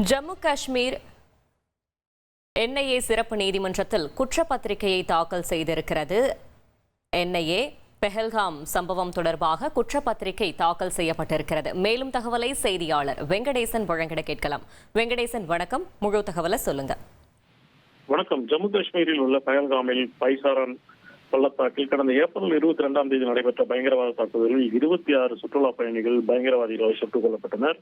Jammu Kashmir NIA சிறப்பு நீதிமன்றத்தில் குற்றப்பத்திரிகையை தாக்கல் செய்திருக்கிறது. என்ஐஏ பெஹல்காம் சம்பவம் தொடர்பாக குற்றப்பத்திரிகை தாக்கல் செய்யப்பட்டிருக்கிறது. மேலும் தகவலை செய்தியாளர் வெங்கடேசன் வழங்கிட கேட்கலாம். வெங்கடேசன், வணக்கம். முழு தகவலை சொல்லுங்க. வணக்கம். ஜம்மு காஷ்மீரில் உள்ள பெஹல்காமில் பைசாரன் பள்ளத்தாக்கில் கடந்த ஏப்ரல் 22 நடைபெற்ற பயங்கரவாத தாக்குதலில் 26 சுற்றுலா பயணிகள் பயங்கரவாதிகளால் சுட்டுக் கொல்லப்பட்டனர்.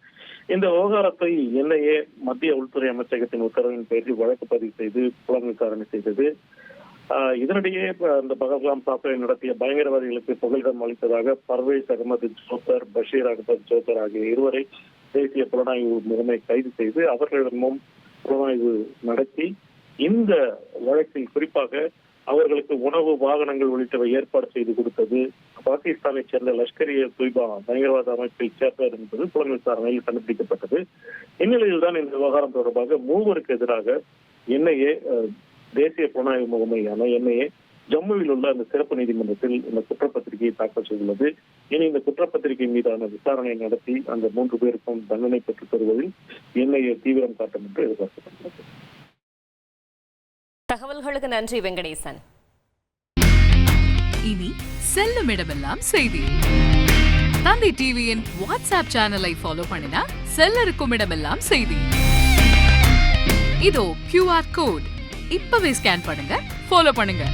இந்த விவகாரத்தை என்ஐஏ மத்திய உள்துறை அமைச்சகத்தின் உத்தரவின் பேரில் வழக்கு பதிவு செய்து புலன் விசாரணை செய்தது. இதனிடையே அந்த பஹல்காம் தாக்குதலை நடத்திய பயங்கரவாதிகளுக்கு புகலிடம் அளித்ததாக பர்வேஸ் அகமது ஜோத்தர், பஷீர் அகமது ஜோத்தர் ஆகிய இருவரை தேசிய புலனாய்வு முகமை கைது செய்து அவர்களிடமும் புலனாய்வு நடத்தி இந்த வழக்கில் குறிப்பாக அவர்களுக்கு உணவு, வாகனங்கள் உள்ளிட்டவை ஏற்பாடு செய்து கொடுத்தது பாகிஸ்தானை சேர்ந்த லஷ்கர்-இ-தொய்பா பயங்கரவாத அமைப்பை சேர்ந்தவர் என்பது புலன் விசாரணையில் கண்டுபிடிக்கப்பட்டது. இந்நிலையில்தான் இந்த விவகாரம் தொடர்பாக மூவருக்கு எதிராக என்ஐஏ தேசிய புலனாய்வு முகமையான என்ஐஏ ஜம்முவில் உள்ள அந்த சிறப்பு நீதிமன்றத்தில் இந்த குற்றப்பத்திரிகையை தாக்கல் செய்துள்ளது. இனி இந்த குற்றப்பத்திரிகை மீதான விசாரணை நடத்தி அந்த 3 பேருக்கும் தண்டனை பெற்றுத் தருவதில் என்ஐஏ தீவிரம் காட்டும் என்று எதிர்பார்க்கப்படுகிறது. தகவல்களுக்கு நன்றி வெங்கடேசன். இனி செல்லும் இடமெல்லாம் செய்தி. தந்தை டிவியின் வாட்ஸ்அப் சேனலை ஃபாலோ பண்ணினா செல்ல இருக்கும் இடமெல்லாம் செய்தி. இதோ QR கோட் இப்பவே ஸ்கேன் பண்ணுங்க, ஃபாலோ பண்ணுங்க.